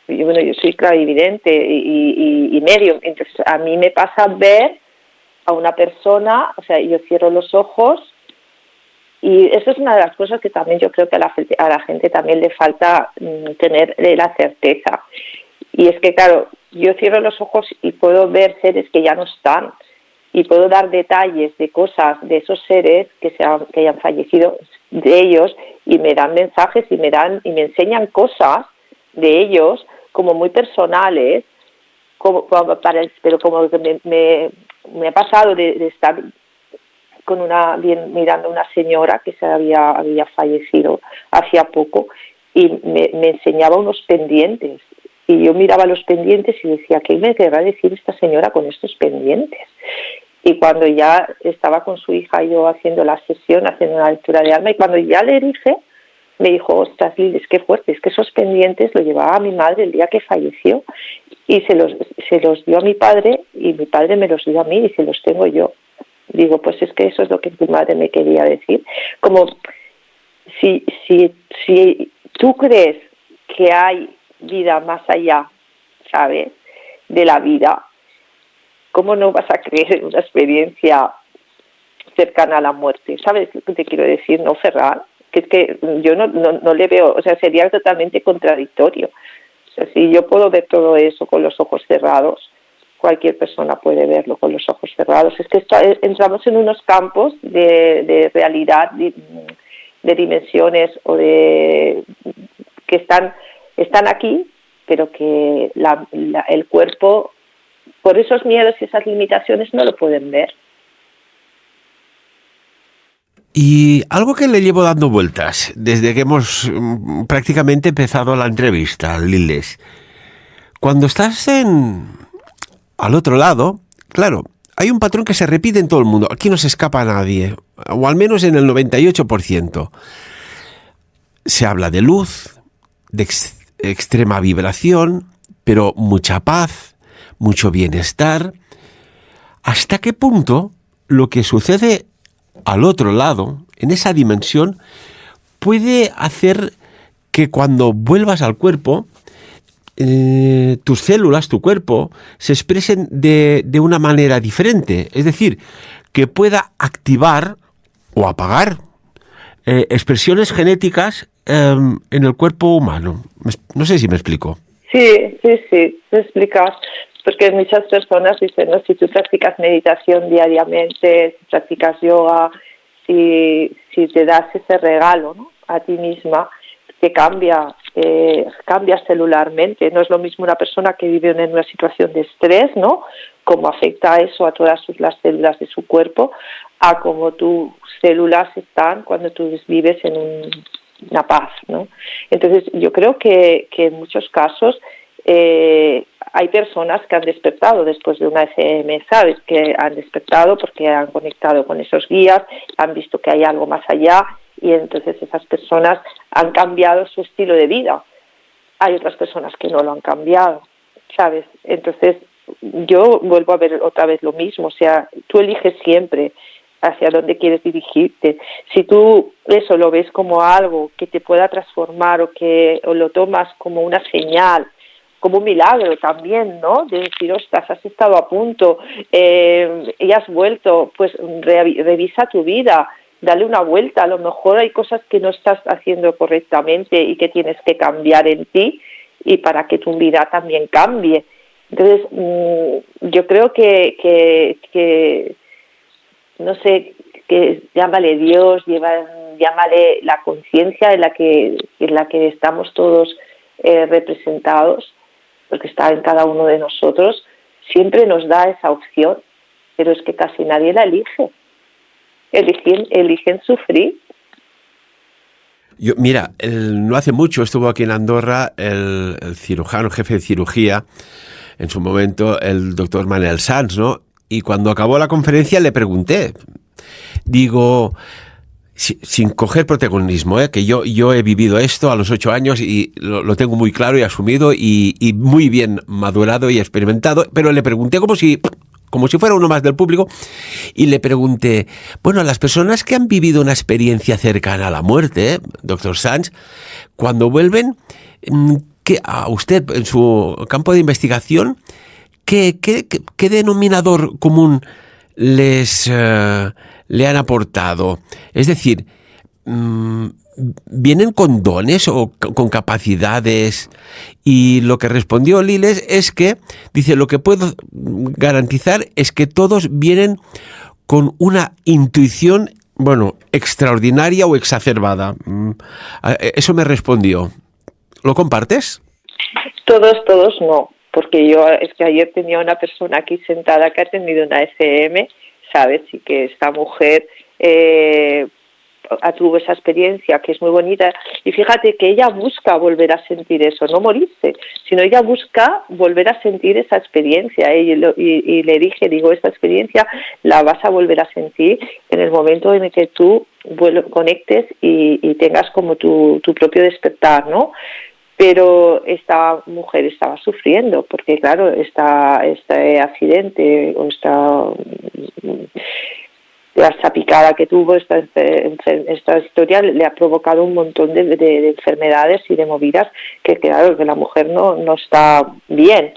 Yo soy clarividente y medio, entonces a mí me pasa ver a una persona, o sea, yo cierro los ojos y eso es una de las cosas que también yo creo que a la gente también le falta tener la certeza. Y es que, claro, yo cierro los ojos y puedo ver seres que ya no están, y puedo dar detalles de cosas de esos seres que hayan fallecido de ellos, y me dan mensajes y me enseñan cosas de ellos como muy personales, pero como que me ha pasado de estar mirando a una señora que había fallecido hacía poco, y me enseñaba unos pendientes, y yo miraba los pendientes y decía, ¿qué me querrá decir esta señora con estos pendientes? Y cuando ya estaba con su hija yo haciendo la sesión, haciendo una lectura de alma, y cuando ya le dije, me dijo, ostras, Liles, qué fuerte, es que esos pendientes los llevaba a mi madre el día que falleció, y se los dio a mi padre, y mi padre me los dio a mí, y se los tengo yo. Digo, pues es que eso es lo que tu madre me quería decir. Como si tú crees que hay vida más allá, ¿sabes?, de la vida, ¿cómo no vas a creer en una experiencia cercana a la muerte? ¿Sabes lo que te quiero decir, no, Ferran? Que es que yo no le veo, o sea, sería totalmente contradictorio. O sea, si yo puedo ver todo eso con los ojos cerrados, cualquier persona puede verlo con los ojos cerrados. Es que entramos en unos campos de realidad, de dimensiones o que están aquí, pero que el cuerpo, por esos miedos y esas limitaciones, no lo pueden ver. Y algo que le llevo dando vueltas desde que hemos prácticamente empezado la entrevista, Liles. Cuando estás al otro lado, claro, hay un patrón que se repite en todo el mundo. Aquí no se escapa a nadie, o al menos en el 98%. Se habla de luz, de extrema vibración, pero mucha paz, mucho bienestar. ¿Hasta qué punto lo que sucede al otro lado, en esa dimensión, puede hacer que cuando vuelvas al cuerpo, tus células, tu cuerpo, se expresen de una manera diferente? Es decir, que pueda activar o apagar expresiones genéticas en el cuerpo humano. No sé si me explico. Sí, te explicas. Porque muchas personas dicen, ¿no? Si tú practicas meditación diariamente, si practicas yoga, si te das ese regalo, ¿no? A ti misma, que cambia celularmente. No es lo mismo una persona que vive en una situación de estrés, ¿no? Cómo afecta eso a todas las células de su cuerpo, a cómo tus células están cuando tú vives en una paz, ¿no? Entonces, yo creo que en muchos casos hay personas que han despertado después de una ECM, ¿sabes? Que han despertado porque han conectado con esos guías, han visto que hay algo más allá y entonces esas personas han cambiado su estilo de vida. Hay otras personas que no lo han cambiado, ¿sabes? Entonces, yo vuelvo a ver otra vez lo mismo, o sea, tú eliges siempre hacia dónde quieres dirigirte. Si tú eso lo ves como algo que te pueda transformar o lo tomas como una señal, como un milagro también, ¿no? De decir, ostras, has estado a punto y has vuelto, pues revisa tu vida, dale una vuelta. A lo mejor hay cosas que no estás haciendo correctamente y que tienes que cambiar en ti y para que tu vida también cambie. Entonces, yo creo que no sé, que llámale Dios, llámale la conciencia en la que estamos todos representados, porque está en cada uno de nosotros, siempre nos da esa opción, pero es que casi nadie la elige. Eligen sufrir. Mira, no hace mucho estuvo aquí en Andorra el cirujano, jefe de cirugía, en su momento, el doctor Manel Sanz, ¿no? Y cuando acabó la conferencia le pregunté, digo, sin coger protagonismo, que yo he vivido esto a los 8 años y lo tengo muy claro y asumido y muy bien madurado y experimentado, pero le pregunté como si fuera uno más del público y le pregunté, bueno, a las personas que han vivido una experiencia cercana a la muerte, doctor Sanz, cuando vuelven, ¿qué a usted en su campo de investigación, ¿qué denominador común le han aportado? Es decir, ¿vienen con dones o con capacidades? Y lo que respondió Liles es que, dice, lo que puedo garantizar es que todos vienen con una intuición, bueno, extraordinaria o exacerbada. Eso me respondió. ¿Lo compartes? Todos no, porque es que ayer tenía una persona aquí sentada que ha tenido una ECM, ¿sabes? Y que esta mujer tuvo esa experiencia que es muy bonita y fíjate que ella busca volver a sentir eso, no morirse, sino ella busca volver a sentir esa experiencia y le dije, esta experiencia la vas a volver a sentir en el momento en el que tú conectes y tengas como tu propio despertar, ¿no? Pero esta mujer estaba sufriendo porque, claro, este accidente o esta picada que tuvo, esta historia le ha provocado un montón de enfermedades y de movidas que, claro, que la mujer no está bien,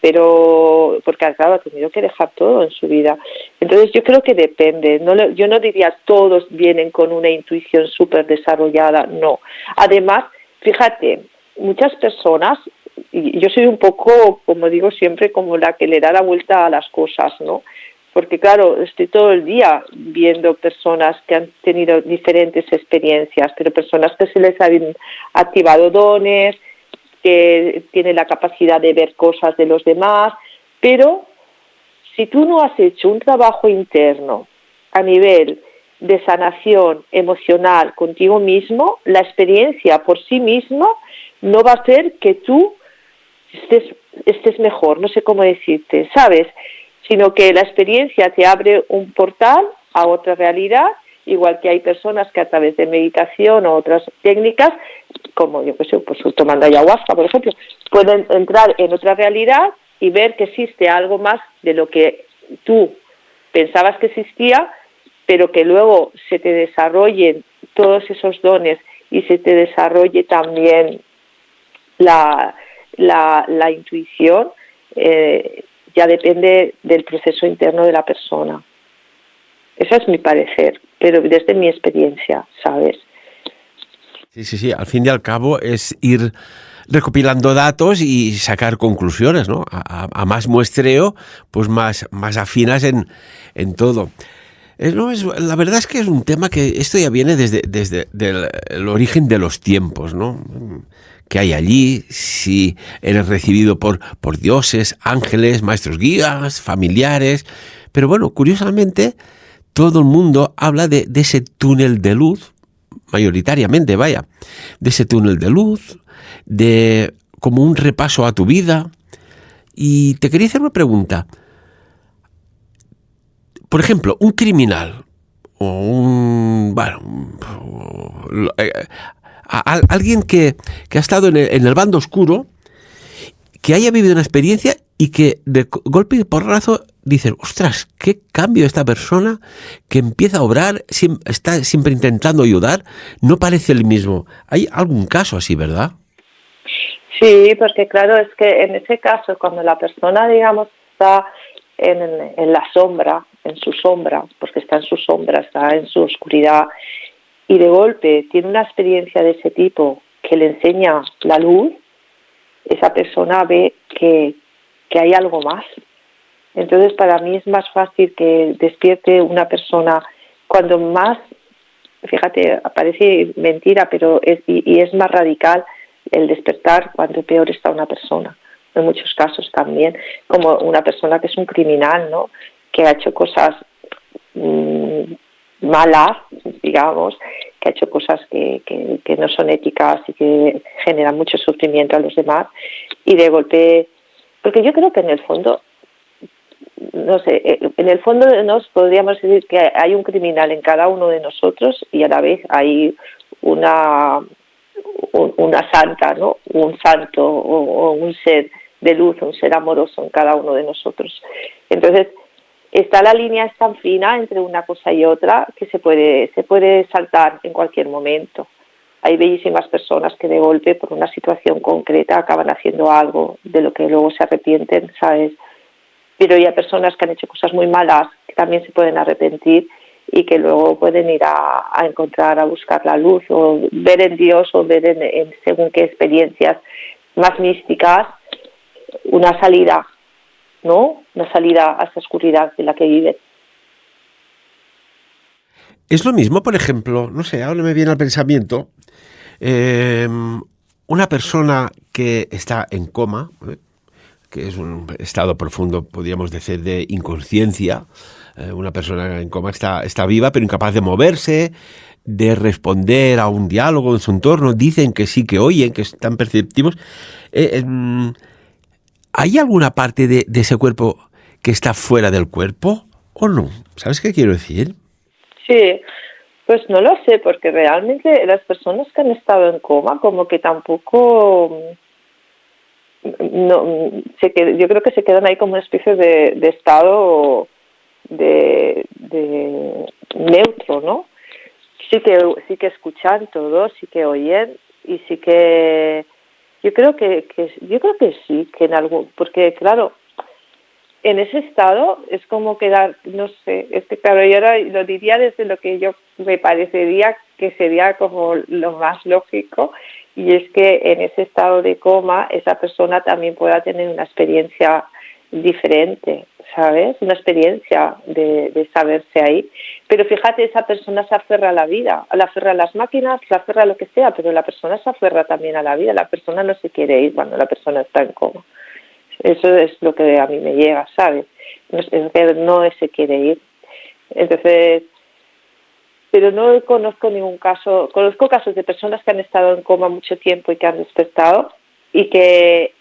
pero porque, claro, ha tenido que dejar todo en su vida. Entonces yo creo que depende. Yo no diría todos vienen con una intuición súper desarrollada, no. Además, fíjate, muchas personas, y yo soy un poco, como digo siempre, como la que le da la vuelta a las cosas, ¿no? Porque claro, estoy todo el día viendo personas que han tenido diferentes experiencias, pero personas que se les han activado dones, que tienen la capacidad de ver cosas de los demás, pero si tú no has hecho un trabajo interno a nivel de sanación emocional contigo mismo, la experiencia por sí misma no va a hacer que tú estés mejor, no sé cómo decirte, ¿sabes? Sino que la experiencia te abre un portal a otra realidad, igual que hay personas que a través de meditación o otras técnicas, como yo que sé, pues tomando ayahuasca, por ejemplo, pueden entrar en otra realidad y ver que existe algo más de lo que tú pensabas que existía, pero que luego se te desarrollen todos esos dones y se te desarrolle también la intuición, ya depende del proceso interno de la persona. Ese es mi parecer, pero desde mi experiencia, ¿sabes? Sí, al fin y al cabo es ir recopilando datos y sacar conclusiones, ¿no? A más muestreo, pues más afinas en todo. La verdad es que es un tema que esto ya viene desde el origen de los tiempos, ¿no? Que hay allí, si eres recibido por dioses, ángeles, maestros guías, familiares. Pero bueno, curiosamente, todo el mundo habla de ese túnel de luz, mayoritariamente, vaya, de ese túnel de luz, de como un repaso a tu vida. Y te quería hacer una pregunta. Por ejemplo, un criminal o alguien que ha estado en el bando oscuro, que haya vivido una experiencia y que de golpe y porrazo dicen, ostras, qué cambio esta persona que empieza a obrar, está siempre intentando ayudar, no parece el mismo. Hay algún caso así, ¿verdad? Sí, porque claro, es que en ese caso, cuando la persona, digamos, está en la sombra, en su sombra, porque está en su sombra, está en su oscuridad, y de golpe tiene una experiencia de ese tipo que le enseña la luz, esa persona ve que hay algo más. Entonces, para mí es más fácil que despierte una persona cuando más, fíjate, parece mentira, pero es más radical el despertar cuando peor está una persona. En muchos casos también, como una persona que es un criminal, ¿no? Que ha hecho cosas malas, digamos, que ha hecho cosas que no son éticas y que generan mucho sufrimiento a los demás, y de golpe, porque yo creo que en el fondo, no sé, en el fondo nos podríamos decir que hay un criminal en cada uno de nosotros y a la vez hay una santa, ¿no? Un santo o un ser de luz, un ser amoroso en cada uno de nosotros. Entonces, la línea es tan fina entre una cosa y otra que se puede saltar en cualquier momento. Hay bellísimas personas que de golpe, por una situación concreta, acaban haciendo algo de lo que luego se arrepienten, ¿sabes? Pero hay personas que han hecho cosas muy malas que también se pueden arrepentir y que luego pueden ir a encontrar, a buscar la luz o ver en Dios o ver en según qué experiencias más místicas una salida, ¿no? Una salida a esa oscuridad de la que viven. Es lo mismo, por ejemplo, no sé, ahora me viene al pensamiento, una persona que está en coma, que es un estado profundo, podríamos decir, de inconsciencia. Una persona en coma está viva, pero incapaz de moverse, de responder a un diálogo en su entorno. Dicen que sí, que oyen, que están perceptivos. ¿Hay alguna parte de ese cuerpo que está fuera del cuerpo o no? ¿Sabes qué quiero decir? Sí, pues no lo sé, porque realmente las personas que han estado en coma como que tampoco... yo creo que se quedan ahí como una especie de estado de neutro, ¿no? Sí que escuchan todo, sí que oyen y sí que yo creo que sí, que en algo, porque claro, en ese estado es como quedar, no sé, claro, yo ahora lo diría desde lo que yo me parecería que sería como lo más lógico, y es que en ese estado de coma esa persona también pueda tener una experiencia diferente, ¿sabes? Una experiencia de saberse ahí. Pero fíjate, esa persona se aferra a la vida, la aferra a las máquinas, la aferra a lo que sea, pero la persona se aferra también a la vida. La persona no se quiere ir cuando la persona está en coma. Eso es lo que a mí me llega, ¿sabes? Es que no se quiere ir. Entonces, pero no conozco ningún caso. Conozco casos de personas que han estado en coma mucho tiempo y que han despertado y que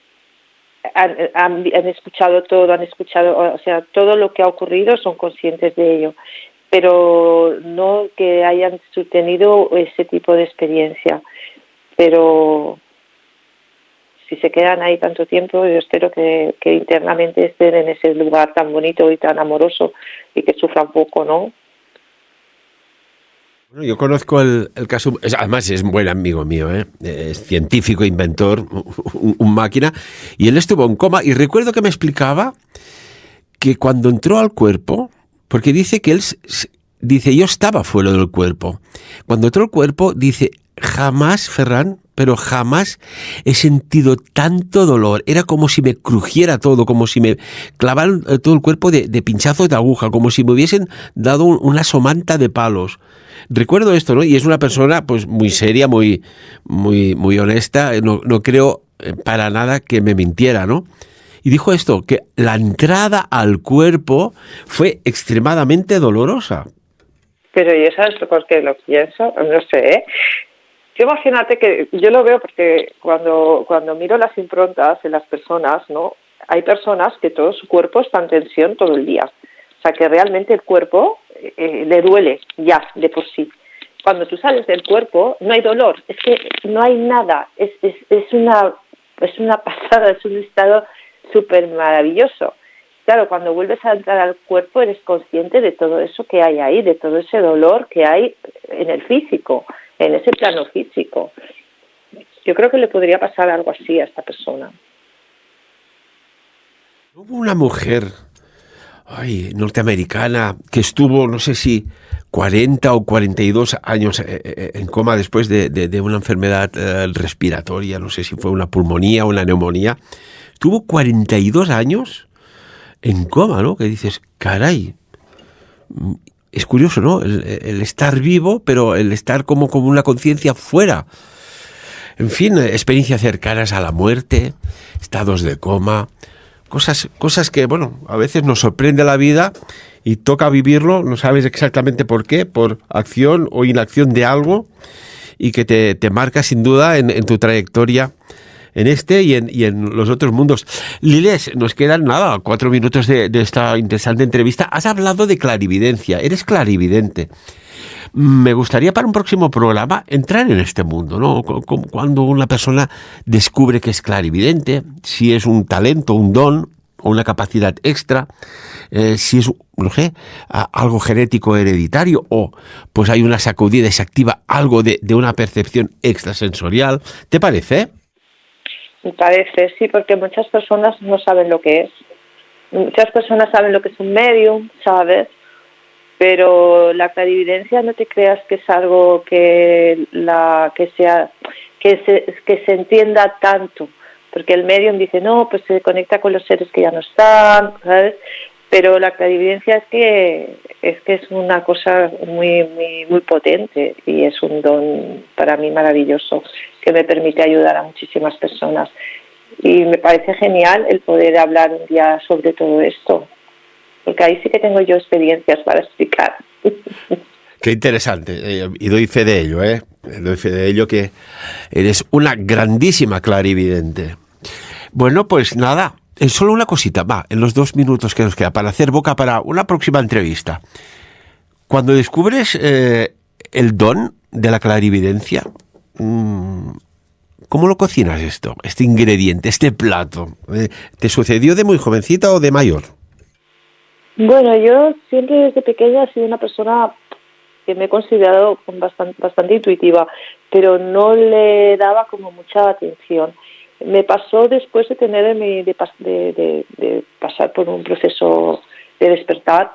han escuchado todo, o sea, todo lo que ha ocurrido, son conscientes de ello, pero no que hayan tenido ese tipo de experiencia. Pero si se quedan ahí tanto tiempo, yo espero que internamente estén en ese lugar tan bonito y tan amoroso y que sufran poco, ¿no? Bueno, yo conozco el caso, además es un buen amigo mío, es científico, inventor, un máquina, y él estuvo en coma, y recuerdo que me explicaba que cuando entró al cuerpo, porque dice que él, dice, yo estaba fuera del cuerpo, cuando entró al cuerpo, dice, jamás, Ferran, pero jamás he sentido tanto dolor. Era como si me crujiera todo, como si me clavaran todo el cuerpo de pinchazos de aguja, como si me hubiesen dado una somanta de palos. Recuerdo esto, ¿no? Y es una persona pues muy seria, muy honesta. No creo para nada que me mintiera, ¿no? Y dijo esto, que la entrada al cuerpo fue extremadamente dolorosa. Pero ¿y sabes por qué lo pienso? No sé, ¿eh? Tú imagínate que yo lo veo porque cuando miro las improntas en las personas, ¿no? Hay personas que todo su cuerpo está en tensión todo el día. O sea, que realmente el cuerpo le duele ya de por sí. Cuando tú sales del cuerpo no hay dolor, es que no hay nada. Es una pasada, es un estado súper maravilloso. Claro, cuando vuelves a entrar al cuerpo eres consciente de todo eso que hay ahí, de todo ese dolor que hay en el físico, en ese plano físico. Yo creo que le podría pasar algo así a esta persona. Hubo una mujer norteamericana que estuvo, no sé si 40 o 42 años en coma después de una enfermedad respiratoria, no sé si fue una pulmonía o una neumonía. Tuvo 42 años en coma, ¿no? Que dices, caray, es curioso, ¿no? El estar vivo, pero el estar como una conciencia fuera. En fin, experiencias cercanas a la muerte, estados de coma, cosas que, bueno, a veces nos sorprende la vida y toca vivirlo, no sabes exactamente por qué, por acción o inacción de algo, y que te marca sin duda en tu trayectoria en este y en los otros mundos. Liles, nos quedan 4 minutos de esta interesante entrevista. Has hablado de clarividencia, eres clarividente. Me gustaría para un próximo programa entrar en este mundo, ¿no? Cuando una persona descubre que es clarividente, si es un talento, un don o una capacidad extra, si es, no sé, algo genético hereditario o pues hay una sacudida y se activa algo de una percepción extrasensorial. ¿Te parece? Me parece, sí, porque muchas personas no saben lo que es. Muchas personas saben lo que es un medium, ¿sabes? Pero la clarividencia no te creas que es algo que se entienda tanto, porque el medium dice, no, pues se conecta con los seres que ya no están, ¿sabes? Pero la clarividencia es que es una cosa muy, muy, muy potente y es un don para mí maravilloso que me permite ayudar a muchísimas personas. Y me parece genial el poder hablar un día sobre todo esto, porque ahí sí que tengo yo experiencias para explicar. Qué interesante, y doy fe de ello, doy fe de ello que eres una grandísima clarividente. Bueno, pues nada, solo una cosita, en los 2 minutos que nos queda para hacer boca para una próxima entrevista. Cuando descubres el don de la clarividencia, ¿cómo lo cocinas este ingrediente, este plato? ¿Te sucedió de muy jovencita o de mayor? Bueno, yo siempre desde pequeña he sido una persona que me he considerado bastante intuitiva, pero no le daba como mucha atención. Me pasó después de pasar por un proceso de despertar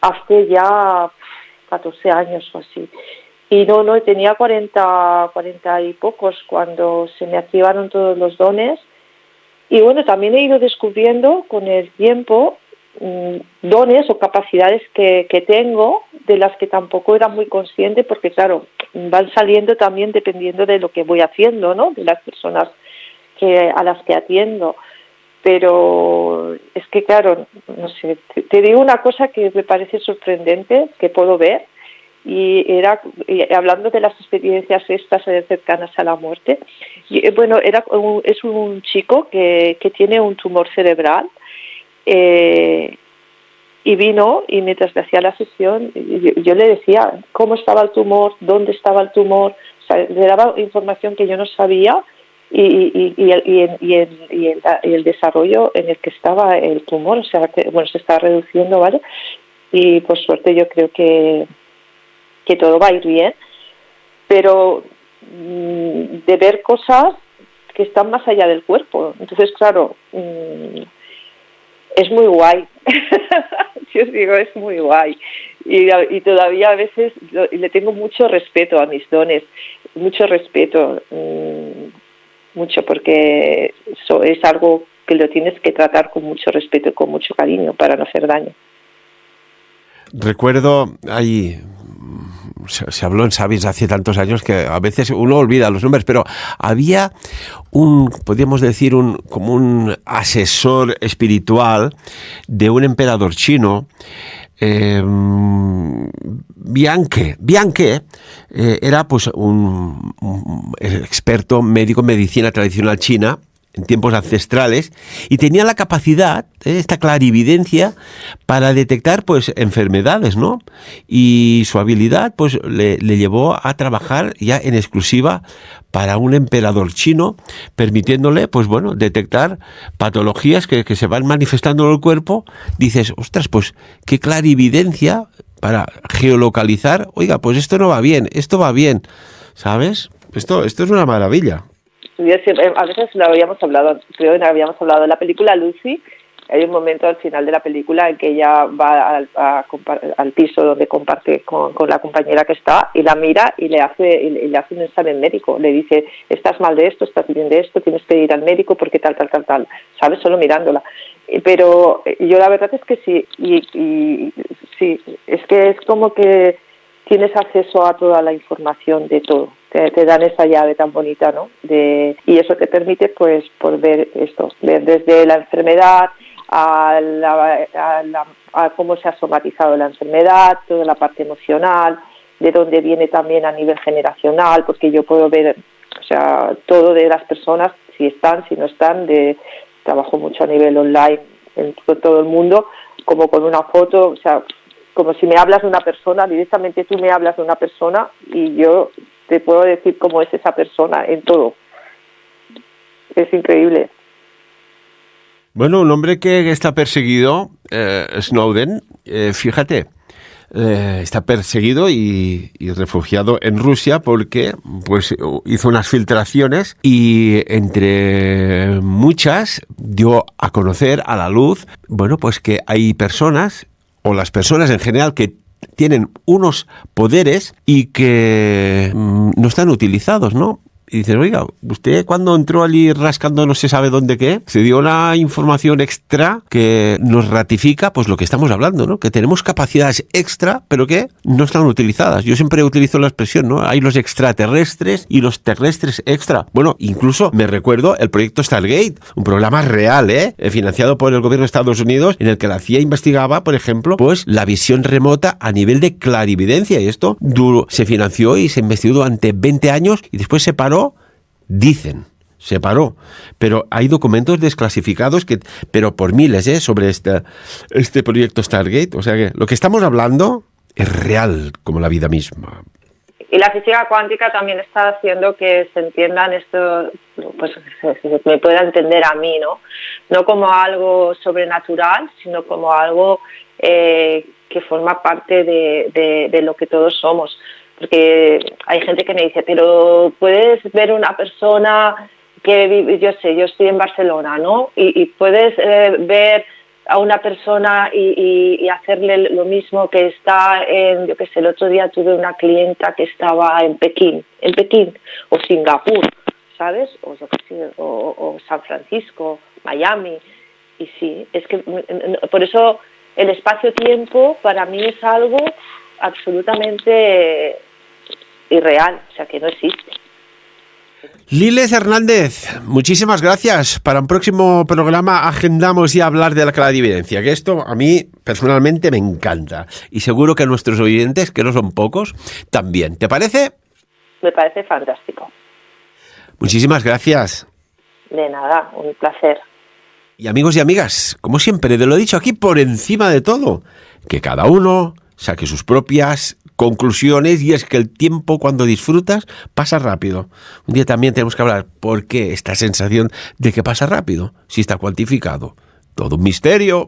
hace ya 14 años o así. Y no, tenía 40 y pocos cuando se me activaron todos los dones. Y bueno, también he ido descubriendo con el tiempo dones o capacidades que tengo, de las que tampoco era muy consciente, porque claro, van saliendo también dependiendo de lo que voy haciendo, ¿no? De las personas a las que atiendo. Pero es que claro, no sé, te digo una cosa que me parece sorprendente, que puedo ver, y hablando de las experiencias estas cercanas a la muerte, bueno, es un chico que tiene un tumor cerebral, y vino, y mientras le hacía la sesión yo le decía cómo estaba el tumor, dónde estaba el tumor, o sea, le daba información que yo no sabía y el desarrollo en el que estaba el tumor, o sea, que bueno, se está reduciendo, ¿vale? Y por suerte yo creo que todo va a ir bien, pero de ver cosas que están más allá del cuerpo. Entonces, claro, es muy guay. Yo os digo, es muy guay. Y todavía a veces le tengo mucho respeto a mis dones. mucho respeto, mucho, porque eso es algo que lo tienes que tratar con mucho respeto y con mucho cariño para no hacer daño. Recuerdo ahí, se habló en Sapiens hace tantos años que a veces uno olvida los nombres, pero había podríamos decir, como un asesor espiritual de un emperador chino, Bianque era pues un experto médico en medicina tradicional china en tiempos ancestrales, y tenía la capacidad, esta clarividencia, para detectar pues enfermedades, ¿no? Y su habilidad pues le llevó a trabajar ya en exclusiva para un emperador chino, permitiéndole pues bueno, detectar patologías que se van manifestando en el cuerpo. Dices, ostras, pues qué clarividencia para geolocalizar. Oiga, pues esto no va bien, esto va bien, ¿sabes? Esto es una maravilla. A veces lo habíamos hablado, creo que habíamos hablado de la película Lucy. Hay un momento al final de la película en que ella va al piso donde comparte con la compañera que está, y la mira y le hace un examen médico. Le dice, estás mal de esto, estás bien de esto, tienes que ir al médico porque tal, ¿sabes? Solo mirándola. Pero yo la verdad es que sí, y sí, es que es como que tienes acceso a toda la información de todo. Te dan esa llave tan bonita, ¿no? Y eso te permite pues por ver desde la enfermedad a cómo se ha somatizado la enfermedad, toda la parte emocional, de dónde viene también a nivel generacional, porque yo puedo ver, o sea, todo de las personas, si están, si no están, trabajo mucho a nivel online en todo el mundo, como con una foto, o sea, como si me hablas de una persona, directamente tú me hablas de una persona y yo te puedo decir cómo es esa persona en todo. Es increíble. Bueno, un hombre que está perseguido, Snowden, fíjate, está perseguido y refugiado en Rusia porque pues hizo unas filtraciones y entre muchas dio a conocer a la luz, bueno, pues que hay personas, o las personas en general, que tienen unos poderes y que no están utilizados, ¿no? Y dices, oiga, usted cuando entró allí rascando no se sabe dónde qué, se dio una información extra que nos ratifica pues lo que estamos hablando, ¿no? Que tenemos capacidades extra, pero que no están utilizadas. Yo siempre utilizo la expresión, ¿no? Hay los extraterrestres y los terrestres extra. Bueno, incluso me recuerdo el proyecto Stargate, un programa real, financiado por el gobierno de Estados Unidos, en el que la CIA investigaba, por ejemplo, pues la visión remota a nivel de clarividencia, y esto se financió y se investigó durante 20 años y después se paró. Dicen, se paró, pero hay documentos desclasificados pero por miles, sobre este proyecto Stargate. O sea que lo que estamos hablando es real como la vida misma. Y la física cuántica también está haciendo que se entiendan esto, pues me pueda entender a mí, ¿no? No como algo sobrenatural, sino como algo que forma parte de lo que todos somos. Porque hay gente que me dice, pero puedes ver una persona que vive, yo estoy en Barcelona, ¿no? Y puedes ver a una persona y hacerle lo mismo que está en, yo qué sé, el otro día tuve una clienta que estaba en Pekín, o Singapur, ¿sabes? O yo qué sé, o San Francisco, Miami. Y sí, es que por eso el espacio-tiempo para mí es algo absolutamente irreal, o sea que no existe. Liles Hernández, muchísimas gracias. Para un próximo programa agendamos ya hablar de la clarividencia, que esto a mí personalmente me encanta, y seguro que a nuestros oyentes, que no son pocos, también. ¿Te parece? Me parece fantástico. Muchísimas gracias. De nada, un placer. Y amigos y amigas, como siempre, te lo he dicho aquí por encima de todo, que cada uno saque sus propias conclusiones, y es que el tiempo cuando disfrutas pasa rápido. Un día también tenemos que hablar por qué esta sensación de que pasa rápido, si está cuantificado. Todo un misterio.